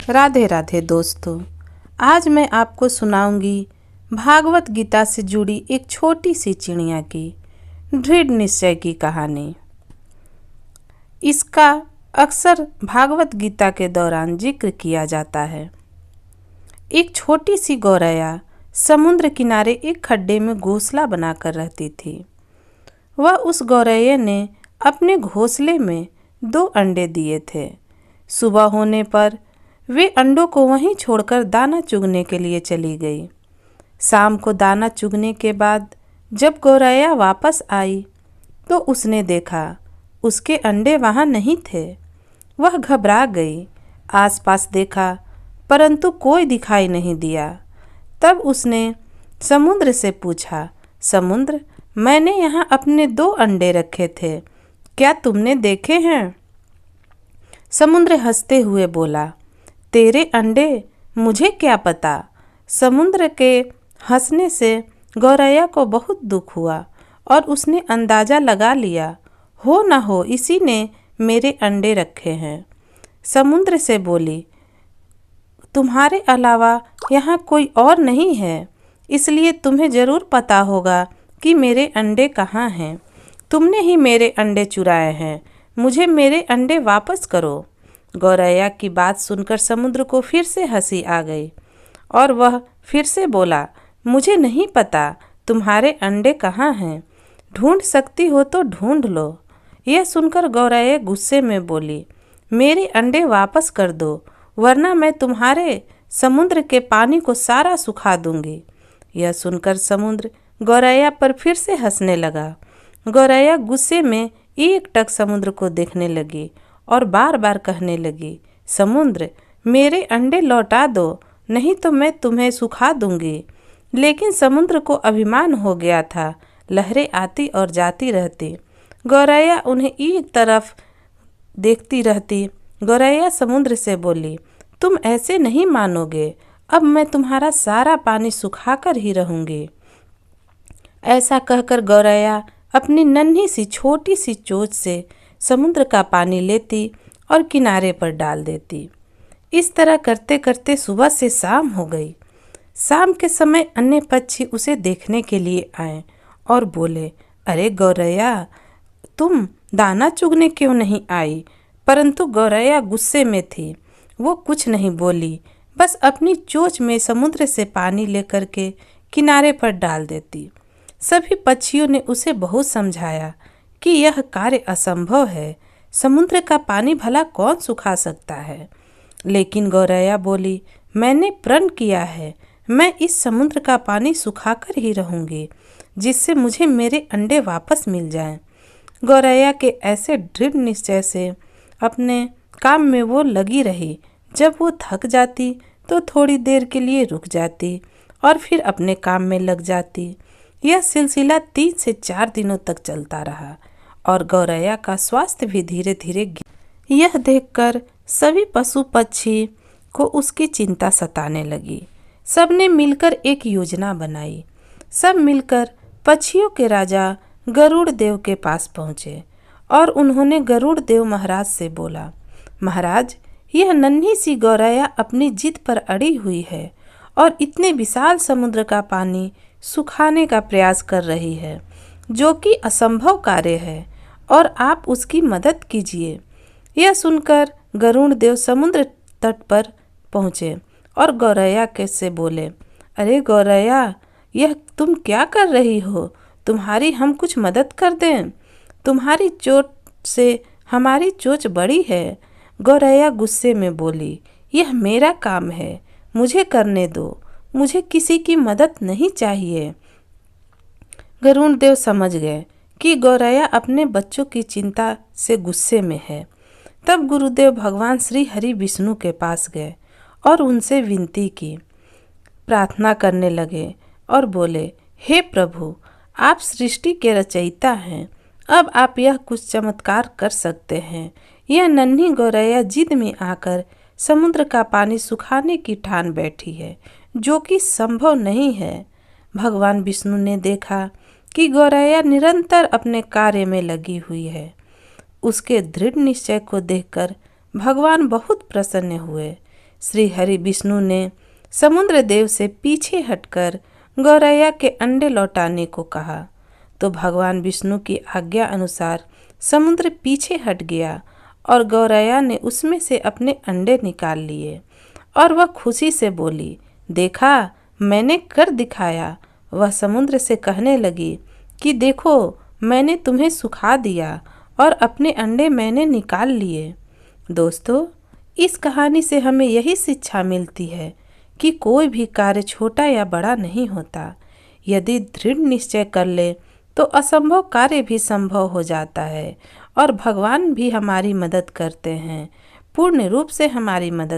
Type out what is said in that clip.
राधे राधे दोस्तों। आज मैं आपको सुनाऊंगी भागवत गीता से जुड़ी एक छोटी सी चिड़िया की दृढ़ निश्चय की कहानी। इसका अक्सर भागवत गीता के दौरान जिक्र किया जाता है। एक छोटी सी गौरैया समुद्र किनारे एक खड्डे में घोंसला बनाकर रहती थी। वह उस गौरैया ने अपने घोंसले में 2 अंडे दिए थे। सुबह होने पर वे अंडों को वहीं छोड़कर दाना चुगने के लिए चली गई। शाम को दाना चुगने के बाद जब गौरैया वापस आई तो उसने देखा उसके अंडे वहाँ नहीं थे। वह घबरा गई, आसपास देखा परंतु कोई दिखाई नहीं दिया। तब उसने समुद्र से पूछा, समुद्र, मैंने यहाँ अपने 2 अंडे रखे थे, क्या तुमने देखे हैं? समुद्र हंसते हुए बोला, तेरे अंडे मुझे क्या पता। समुद्र के हंसने से गौरैया को बहुत दुख हुआ और उसने अंदाज़ा लगा लिया, हो न हो इसी ने मेरे अंडे रखे हैं। समुद्र से बोली, तुम्हारे अलावा यहाँ कोई और नहीं है, इसलिए तुम्हें ज़रूर पता होगा कि मेरे अंडे कहाँ हैं। तुमने ही मेरे अंडे चुराए हैं, मुझे मेरे अंडे वापस करो। गौरैया की बात सुनकर समुद्र को फिर से हंसी आ गई और वह फिर से बोला, मुझे नहीं पता तुम्हारे अंडे कहाँ हैं, ढूंढ सकती हो तो ढूंढ लो। यह सुनकर गौरैया गुस्से में बोली, मेरे अंडे वापस कर दो, वरना मैं तुम्हारे समुद्र के पानी को सारा सुखा दूंगी। यह सुनकर समुद्र गौरैया पर फिर से हंसने लगा। गौरैया गुस्से में एकटक समुद्र को देखने लगी और बार बार कहने लगी, समुद्र, मेरे अंडे लौटा दो, नहीं तो मैं तुम्हें सुखा दूंगी। लेकिन समुद्र को अभिमान हो गया था, लहरें आती और जाती रहती। गौरैया उन्हें एक तरफ देखती रहती। गौरैया समुद्र से बोली, तुम ऐसे नहीं मानोगे, अब मैं तुम्हारा सारा पानी सुखाकर ही रहूंगी। ऐसा कहकर गौरैया अपनी नन्ही सी छोटी सी चोंच से समुद्र का पानी लेती और किनारे पर डाल देती। इस तरह करते करते सुबह से शाम हो गई। शाम के समय अन्य पक्षी उसे देखने के लिए आए और बोले, अरे गौरैया, तुम दाना चुगने क्यों नहीं आई? परंतु गौरैया गुस्से में थी, वो कुछ नहीं बोली, बस अपनी चोंच में समुद्र से पानी लेकर के किनारे पर डाल देती। सभी पक्षियों ने उसे बहुत समझाया कि यह कार्य असंभव है, समुद्र का पानी भला कौन सुखा सकता है। लेकिन गौरैया बोली, मैंने प्रण किया है, मैं इस समुद्र का पानी सुखाकर ही रहूंगी, जिससे मुझे मेरे अंडे वापस मिल जाएं। गौरैया के ऐसे दृढ़ निश्चय से अपने काम में वो लगी रही। जब वो थक जाती तो थोड़ी देर के लिए रुक जाती और फिर अपने काम में लग जाती। यह सिलसिला 3 से 4 दिनों तक चलता रहा और गौरैया का स्वास्थ्य भी धीरे धीरे यह देखकर सभी पशु पक्षी को उसकी चिंता सताने लगी। सबने मिलकर एक योजना बनाई। सब मिलकर पक्षियों के राजा गरुड़ देव के पास पहुँचे और उन्होंने गरुड़ देव महाराज से बोला, महाराज, यह नन्ही सी गौरैया अपनी जिद पर अड़ी हुई है और इतने विशाल समुद्र का पानी सुखाने का प्रयास कर रही है, जो कि असंभव कार्य है, और आप उसकी मदद कीजिए। यह सुनकर गरुड़ देव समुद्र तट पर पहुँचे और गौरैया के से बोले, अरे गौरैया, यह तुम क्या कर रही हो? तुम्हारी हम कुछ मदद कर दें? तुम्हारी चोट से हमारी चोंच बड़ी है। गौरैया गुस्से में बोली, यह मेरा काम है, मुझे करने दो, मुझे किसी की मदद नहीं चाहिए। गरुड़ देव समझ गए कि गौरैया अपने बच्चों की चिंता से गुस्से में है। तब गुरुदेव भगवान श्री हरि विष्णु के पास गए और उनसे विनती की, प्रार्थना करने लगे और बोले, हे प्रभु, आप सृष्टि के रचयिता हैं, अब आप यह कुछ चमत्कार कर सकते हैं। यह नन्ही गौरैया जिद में आकर समुद्र का पानी सुखाने की ठान बैठी है, जो कि संभव नहीं है। भगवान विष्णु ने देखा कि गौरैया निरंतर अपने कार्य में लगी हुई है। उसके दृढ़ निश्चय को देखकर भगवान बहुत प्रसन्न हुए। श्री हरि विष्णु ने समुद्र देव से पीछे हटकर गौरैया के अंडे लौटाने को कहा, तो भगवान विष्णु की आज्ञा अनुसार समुद्र पीछे हट गया और गौरैया ने उसमें से अपने अंडे निकाल लिए और वह खुशी से बोली, देखा, मैंने कर दिखाया। वह समुद्र से कहने लगी कि देखो, मैंने तुम्हें सुखा दिया और अपने अंडे मैंने निकाल लिए। दोस्तों, इस कहानी से हमें यही शिक्षा मिलती है कि कोई भी कार्य छोटा या बड़ा नहीं होता। यदि दृढ़ निश्चय कर ले तो असंभव कार्य भी संभव हो जाता है और भगवान भी हमारी मदद करते हैं, पूर्ण रूप से हमारी मदद